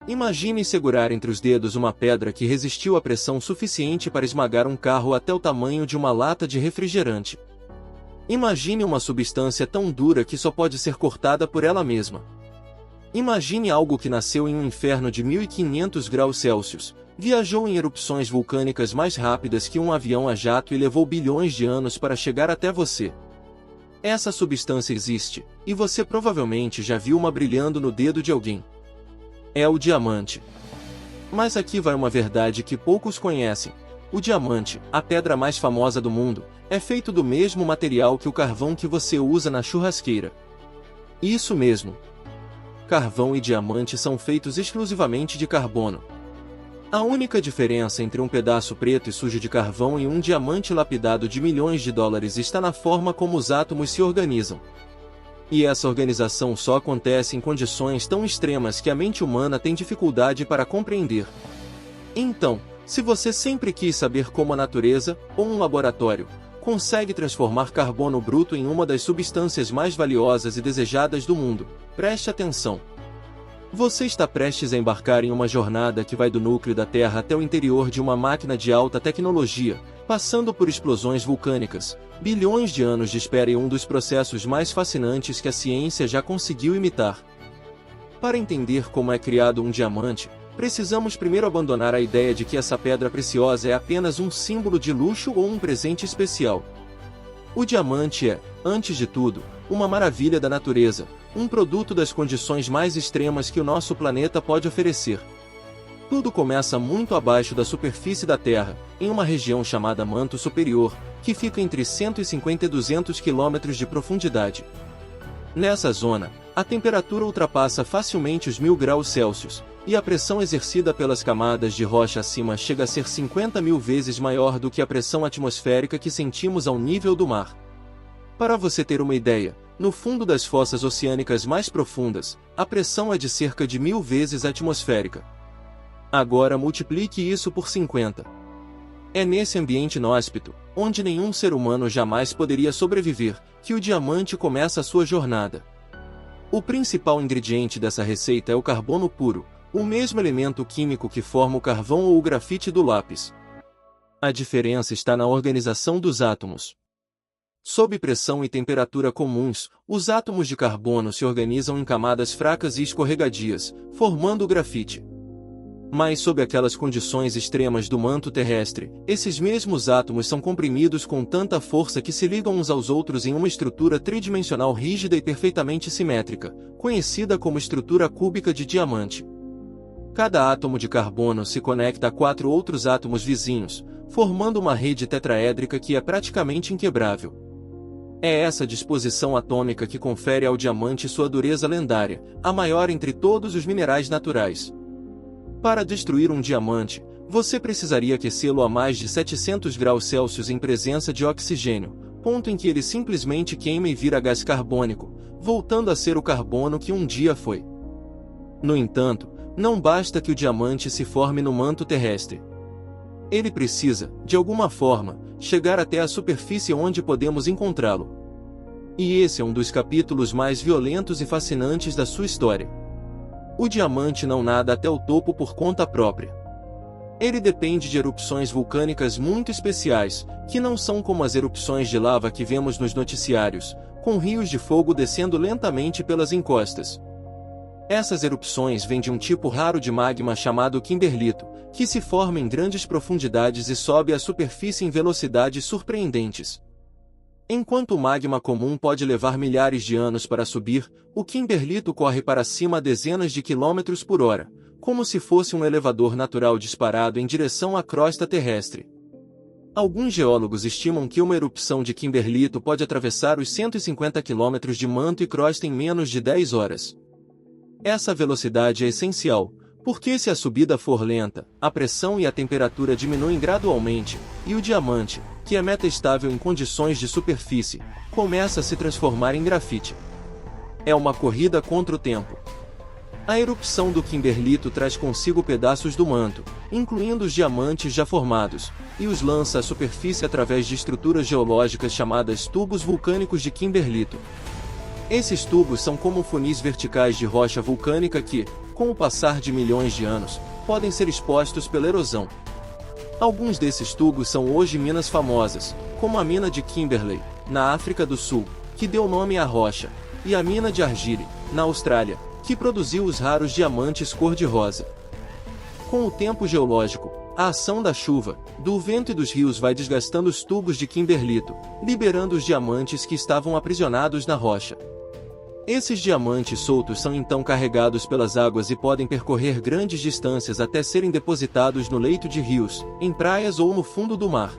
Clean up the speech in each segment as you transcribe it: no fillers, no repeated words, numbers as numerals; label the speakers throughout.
Speaker 1: Imagine segurar entre os dedos uma pedra que resistiu à pressão suficiente para esmagar um carro até o tamanho de uma lata de refrigerante. Imagine uma substância tão dura que só pode ser cortada por ela mesma. Imagine algo que nasceu em um inferno de 1500 graus Celsius, viajou em erupções vulcânicas mais rápidas que um avião a jato e levou bilhões de anos para chegar até você. Essa substância existe, e você provavelmente já viu uma brilhando no dedo de alguém. É o diamante. Mas aqui vai uma verdade que poucos conhecem. O diamante, a pedra mais famosa do mundo, é feito do mesmo material que o carvão que você usa na churrasqueira. Isso mesmo. Carvão e diamante são feitos exclusivamente de carbono. A única diferença entre um pedaço preto e sujo de carvão e um diamante lapidado de milhões de dólares está na forma como os átomos se organizam. E essa organização só acontece em condições tão extremas que a mente humana tem dificuldade para compreender. Então, se você sempre quis saber como a natureza, ou um laboratório, consegue transformar carbono bruto em uma das substâncias mais valiosas e desejadas do mundo, preste atenção. Você está prestes a embarcar em uma jornada que vai do núcleo da Terra até o interior de uma máquina de alta tecnologia, passando por explosões vulcânicas, bilhões de anos de espera e um dos processos mais fascinantes que a ciência já conseguiu imitar. Para entender como é criado um diamante, precisamos primeiro abandonar a ideia de que essa pedra preciosa é apenas um símbolo de luxo ou um presente especial. O diamante é, antes de tudo, uma maravilha da natureza, um produto das condições mais extremas que o nosso planeta pode oferecer. Tudo começa muito abaixo da superfície da Terra, em uma região chamada manto superior, que fica entre 150 e 200 km de profundidade. Nessa zona, a temperatura ultrapassa facilmente os 1000 graus Celsius, e a pressão exercida pelas camadas de rocha acima chega a ser 50.000 vezes maior do que a pressão atmosférica que sentimos ao nível do mar. Para você ter uma ideia, no fundo das fossas oceânicas mais profundas, a pressão é de cerca de 1000 vezes atmosférica. Agora multiplique isso por 50. É nesse ambiente inóspito, onde nenhum ser humano jamais poderia sobreviver, que o diamante começa a sua jornada. O principal ingrediente dessa receita é o carbono puro, o mesmo elemento químico que forma o carvão ou o grafite do lápis. A diferença está na organização dos átomos. Sob pressão e temperatura comuns, os átomos de carbono se organizam em camadas fracas e escorregadias, formando o grafite. Mas sob aquelas condições extremas do manto terrestre, esses mesmos átomos são comprimidos com tanta força que se ligam uns aos outros em uma estrutura tridimensional rígida e perfeitamente simétrica, conhecida como estrutura cúbica de diamante. Cada átomo de carbono se conecta a 4 outros átomos vizinhos, formando uma rede tetraédrica que é praticamente inquebrável. É essa disposição atômica que confere ao diamante sua dureza lendária, a maior entre todos os minerais naturais. Para destruir um diamante, você precisaria aquecê-lo a mais de 700 graus Celsius em presença de oxigênio, ponto em que ele simplesmente queima e vira gás carbônico, voltando a ser o carbono que um dia foi. No entanto, não basta que o diamante se forme no manto terrestre. Ele precisa, de alguma forma, chegar até a superfície onde podemos encontrá-lo. E esse é um dos capítulos mais violentos e fascinantes da sua história. O diamante não nada até o topo por conta própria. Ele depende de erupções vulcânicas muito especiais, que não são como as erupções de lava que vemos nos noticiários, com rios de fogo descendo lentamente pelas encostas. Essas erupções vêm de um tipo raro de magma chamado kimberlito, que se forma em grandes profundidades e sobe à superfície em velocidades surpreendentes. Enquanto o magma comum pode levar milhares de anos para subir, o kimberlito corre para cima a dezenas de quilômetros por hora, como se fosse um elevador natural disparado em direção à crosta terrestre. Alguns geólogos estimam que uma erupção de kimberlito pode atravessar os 150 quilômetros de manto e crosta em menos de 10 horas. Essa velocidade é essencial, porque se a subida for lenta, a pressão e a temperatura diminuem gradualmente, e o diamante, que é metastável em condições de superfície, começa a se transformar em grafite. É uma corrida contra o tempo. A erupção do kimberlito traz consigo pedaços do manto, incluindo os diamantes já formados, e os lança à superfície através de estruturas geológicas chamadas tubos vulcânicos de kimberlito. Esses tubos são como funis verticais de rocha vulcânica que, com o passar de milhões de anos, podem ser expostos pela erosão. Alguns desses tubos são hoje minas famosas, como a mina de Kimberley, na África do Sul, que deu nome à rocha, e a mina de Argyle, na Austrália, que produziu os raros diamantes cor-de-rosa. Com o tempo geológico, a ação da chuva, do vento e dos rios vai desgastando os tubos de kimberlito, liberando os diamantes que estavam aprisionados na rocha. Esses diamantes soltos são então carregados pelas águas e podem percorrer grandes distâncias até serem depositados no leito de rios, em praias ou no fundo do mar.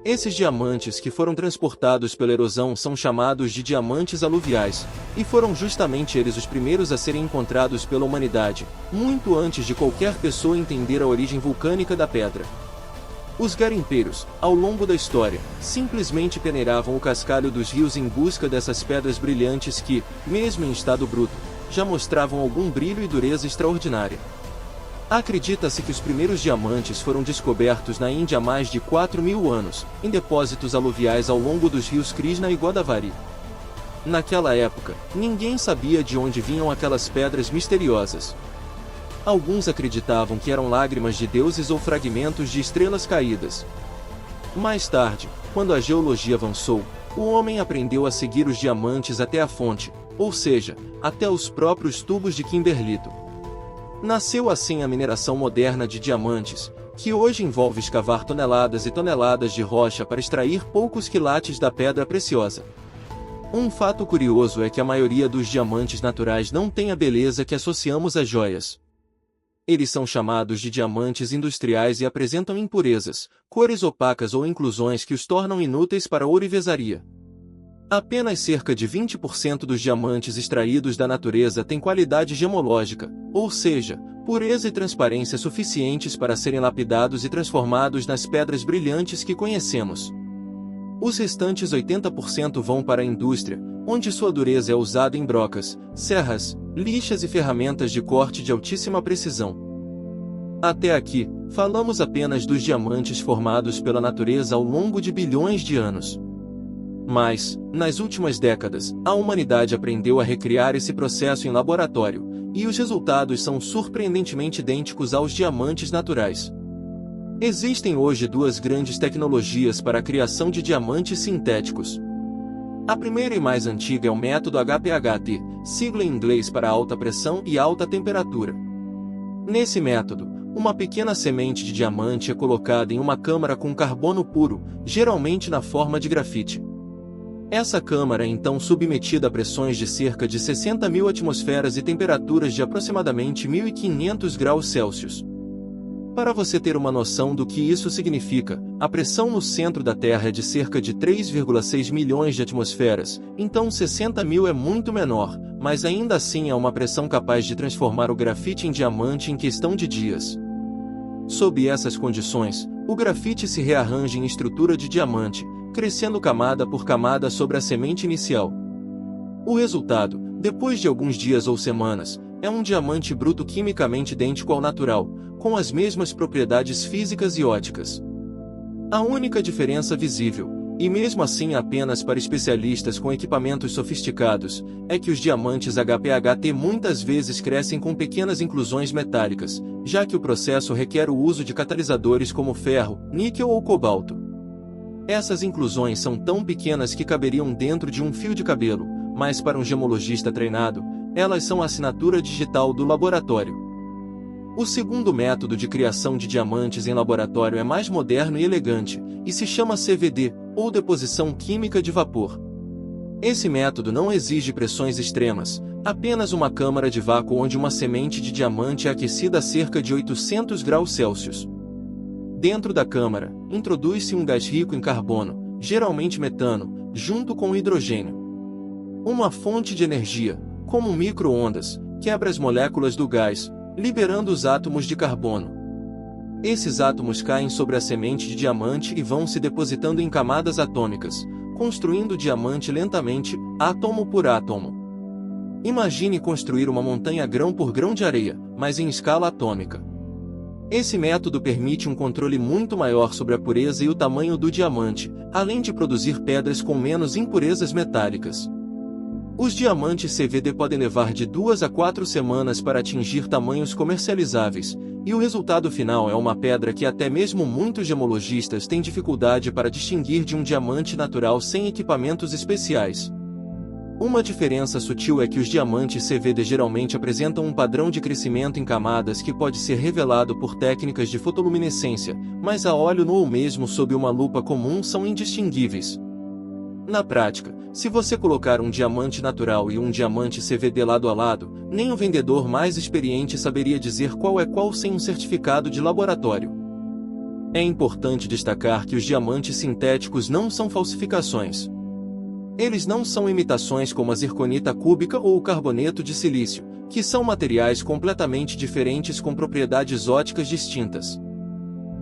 Speaker 1: Esses diamantes que foram transportados pela erosão são chamados de diamantes aluviais, e foram justamente eles os primeiros a serem encontrados pela humanidade, muito antes de qualquer pessoa entender a origem vulcânica da pedra. Os garimpeiros, ao longo da história, simplesmente peneiravam o cascalho dos rios em busca dessas pedras brilhantes que, mesmo em estado bruto, já mostravam algum brilho e dureza extraordinária. Acredita-se que os primeiros diamantes foram descobertos na Índia há mais de 4.000 anos, em depósitos aluviais ao longo dos rios Krishna e Godavari. Naquela época, ninguém sabia de onde vinham aquelas pedras misteriosas. Alguns acreditavam que eram lágrimas de deuses ou fragmentos de estrelas caídas. Mais tarde, quando a geologia avançou, o homem aprendeu a seguir os diamantes até a fonte, ou seja, até os próprios tubos de kimberlito. Nasceu assim a mineração moderna de diamantes, que hoje envolve escavar toneladas e toneladas de rocha para extrair poucos quilates da pedra preciosa. Um fato curioso é que a maioria dos diamantes naturais não tem a beleza que associamos às joias. Eles são chamados de diamantes industriais e apresentam impurezas, cores opacas ou inclusões que os tornam inúteis para ourivesaria. Apenas cerca de 20% dos diamantes extraídos da natureza têm qualidade gemológica, ou seja, pureza e transparência suficientes para serem lapidados e transformados nas pedras brilhantes que conhecemos. Os restantes 80% vão para a indústria, onde sua dureza é usada em brocas, serras, lixas e ferramentas de corte de altíssima precisão. Até aqui, falamos apenas dos diamantes formados pela natureza ao longo de bilhões de anos. Mas, nas últimas décadas, a humanidade aprendeu a recriar esse processo em laboratório, e os resultados são surpreendentemente idênticos aos diamantes naturais. Existem hoje duas grandes tecnologias para a criação de diamantes sintéticos. A primeira e mais antiga é o método HPHT, sigla em inglês para alta pressão e alta temperatura. Nesse método, uma pequena semente de diamante é colocada em uma câmara com carbono puro, geralmente na forma de grafite. Essa câmara é então submetida a pressões de cerca de 60.000 atmosferas e temperaturas de aproximadamente 1.500 graus Celsius. Para você ter uma noção do que isso significa, a pressão no centro da Terra é de cerca de 3,6 milhões de atmosferas, então 60.000 é muito menor, mas ainda assim é uma pressão capaz de transformar o grafite em diamante em questão de dias. Sob essas condições, o grafite se rearranja em estrutura de diamante, crescendo camada por camada sobre a semente inicial. O resultado, depois de alguns dias ou semanas, é um diamante bruto quimicamente idêntico ao natural, com as mesmas propriedades físicas e óticas. A única diferença visível, e mesmo assim apenas para especialistas com equipamentos sofisticados, é que os diamantes HPHT muitas vezes crescem com pequenas inclusões metálicas, já que o processo requer o uso de catalisadores como ferro, níquel ou cobalto. Essas inclusões são tão pequenas que caberiam dentro de um fio de cabelo, mas para um gemologista treinado, elas são a assinatura digital do laboratório. O segundo método de criação de diamantes em laboratório é mais moderno e elegante, e se chama CVD, ou deposição química de vapor. Esse método não exige pressões extremas, apenas uma câmara de vácuo onde uma semente de diamante é aquecida a cerca de 800 graus Celsius. Dentro da câmara, introduz-se um gás rico em carbono, geralmente metano, junto com hidrogênio. Uma fonte de energia, como micro-ondas, quebra as moléculas do gás, liberando os átomos de carbono. Esses átomos caem sobre a semente de diamante e vão se depositando em camadas atômicas, construindo o diamante lentamente, átomo por átomo. Imagine construir uma montanha grão por grão de areia, mas em escala atômica. Esse método permite um controle muito maior sobre a pureza e o tamanho do diamante, além de produzir pedras com menos impurezas metálicas. Os diamantes CVD podem levar de 2 a 4 semanas para atingir tamanhos comercializáveis, e o resultado final é uma pedra que até mesmo muitos gemologistas têm dificuldade para distinguir de um diamante natural sem equipamentos especiais. Uma diferença sutil é que os diamantes CVD geralmente apresentam um padrão de crescimento em camadas que pode ser revelado por técnicas de fotoluminescência, mas a óleo nu ou mesmo sob uma lupa comum são indistinguíveis. Na prática, se você colocar um diamante natural e um diamante CVD lado a lado, nem o vendedor mais experiente saberia dizer qual é qual sem um certificado de laboratório. É importante destacar que os diamantes sintéticos não são falsificações. Eles não são imitações como a zirconita cúbica ou o carboneto de silício, que são materiais completamente diferentes com propriedades ópticas distintas.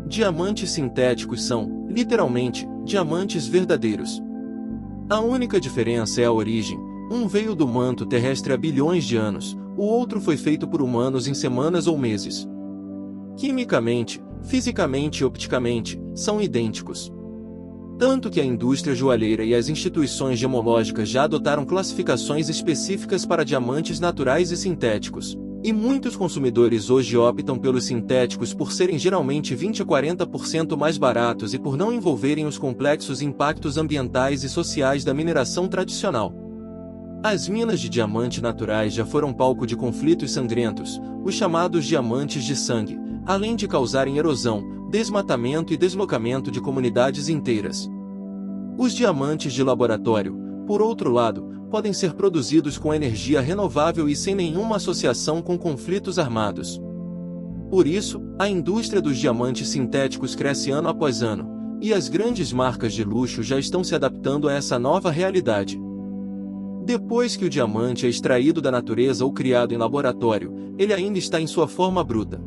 Speaker 1: Diamantes sintéticos são, literalmente, diamantes verdadeiros. A única diferença é a origem. Um veio do manto terrestre há bilhões de anos, o outro foi feito por humanos em semanas ou meses. Quimicamente, fisicamente e opticamente, são idênticos. Tanto que a indústria joalheira e as instituições gemológicas já adotaram classificações específicas para diamantes naturais e sintéticos. E muitos consumidores hoje optam pelos sintéticos por serem geralmente 20 a 40% mais baratos e por não envolverem os complexos impactos ambientais e sociais da mineração tradicional. As minas de diamante naturais já foram palco de conflitos sangrentos, os chamados diamantes de sangue, além de causarem erosão, desmatamento e deslocamento de comunidades inteiras. Os diamantes de laboratório, por outro lado, podem ser produzidos com energia renovável e sem nenhuma associação com conflitos armados. Por isso, a indústria dos diamantes sintéticos cresce ano após ano, e as grandes marcas de luxo já estão se adaptando a essa nova realidade. Depois que o diamante é extraído da natureza ou criado em laboratório, ele ainda está em sua forma bruta.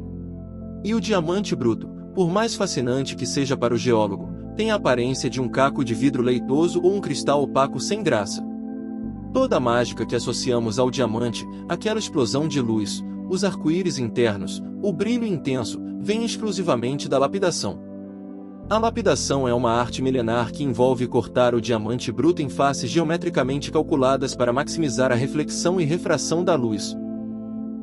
Speaker 1: E o diamante bruto, por mais fascinante que seja para o geólogo, tem a aparência de um caco de vidro leitoso ou um cristal opaco sem graça. Toda a mágica que associamos ao diamante, aquela explosão de luz, os arco-íris internos, o brilho intenso, vem exclusivamente da lapidação. A lapidação é uma arte milenar que envolve cortar o diamante bruto em faces geometricamente calculadas para maximizar a reflexão e refração da luz.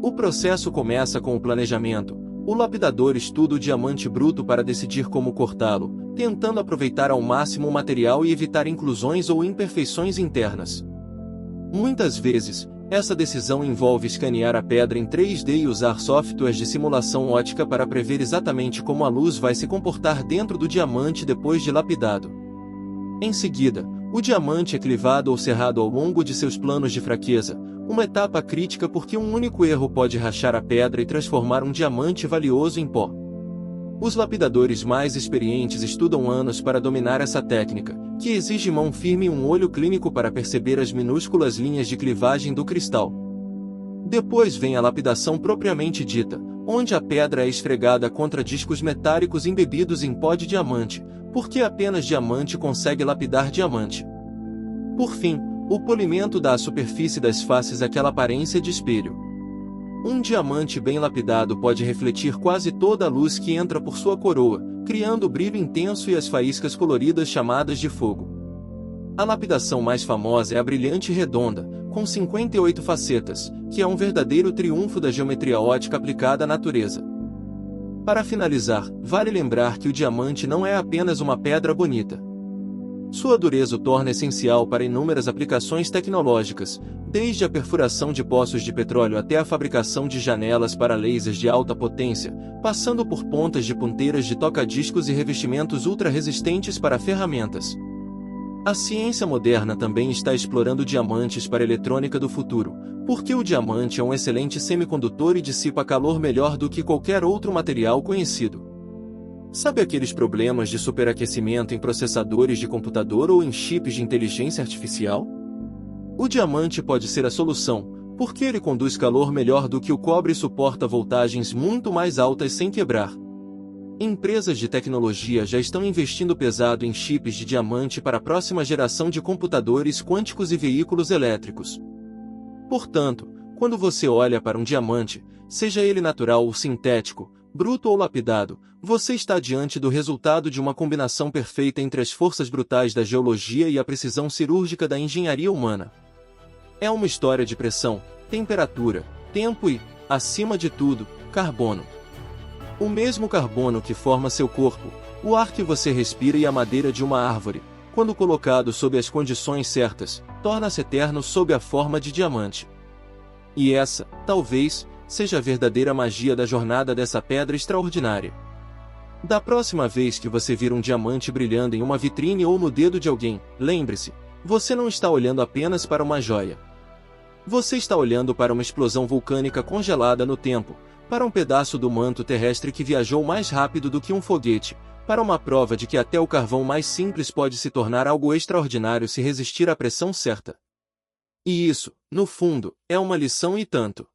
Speaker 1: O processo começa com o planejamento. O lapidador estuda o diamante bruto para decidir como cortá-lo, tentando aproveitar ao máximo o material e evitar inclusões ou imperfeições internas. Muitas vezes, essa decisão envolve escanear a pedra em 3D e usar softwares de simulação ótica para prever exatamente como a luz vai se comportar dentro do diamante depois de lapidado. Em seguida, o diamante é clivado ou serrado ao longo de seus planos de fraqueza, uma etapa crítica porque um único erro pode rachar a pedra e transformar um diamante valioso em pó. Os lapidadores mais experientes estudam anos para dominar essa técnica, que exige mão firme e um olho clínico para perceber as minúsculas linhas de clivagem do cristal. Depois vem a lapidação propriamente dita, onde a pedra é esfregada contra discos metálicos embebidos em pó de diamante, porque apenas diamante consegue lapidar diamante. Por fim, o polimento dá à superfície das faces aquela aparência de espelho. Um diamante bem lapidado pode refletir quase toda a luz que entra por sua coroa, criando o brilho intenso e as faíscas coloridas chamadas de fogo. A lapidação mais famosa é a brilhante redonda, com 58 facetas, que é um verdadeiro triunfo da geometria ótica aplicada à natureza. Para finalizar, vale lembrar que o diamante não é apenas uma pedra bonita. Sua dureza o torna essencial para inúmeras aplicações tecnológicas, desde a perfuração de poços de petróleo até a fabricação de janelas para lasers de alta potência, passando por pontas de ponteiras de toca-discos e revestimentos ultra-resistentes para ferramentas. A ciência moderna também está explorando diamantes para a eletrônica do futuro, porque o diamante é um excelente semicondutor e dissipa calor melhor do que qualquer outro material conhecido. Sabe aqueles problemas de superaquecimento em processadores de computador ou em chips de inteligência artificial? O diamante pode ser a solução, porque ele conduz calor melhor do que o cobre e suporta voltagens muito mais altas sem quebrar. Empresas de tecnologia já estão investindo pesado em chips de diamante para a próxima geração de computadores quânticos e veículos elétricos. Portanto, quando você olha para um diamante, seja ele natural ou sintético, bruto ou lapidado, você está diante do resultado de uma combinação perfeita entre as forças brutais da geologia e a precisão cirúrgica da engenharia humana. É uma história de pressão, temperatura, tempo e, acima de tudo, carbono. O mesmo carbono que forma seu corpo, o ar que você respira e a madeira de uma árvore, quando colocado sob as condições certas, torna-se eterno sob a forma de diamante. E essa, talvez, seja a verdadeira magia da jornada dessa pedra extraordinária. Da próxima vez que você vir um diamante brilhando em uma vitrine ou no dedo de alguém, lembre-se, você não está olhando apenas para uma joia. Você está olhando para uma explosão vulcânica congelada no tempo, para um pedaço do manto terrestre que viajou mais rápido do que um foguete, para uma prova de que até o carvão mais simples pode se tornar algo extraordinário se resistir à pressão certa. E isso, no fundo, é uma lição e tanto.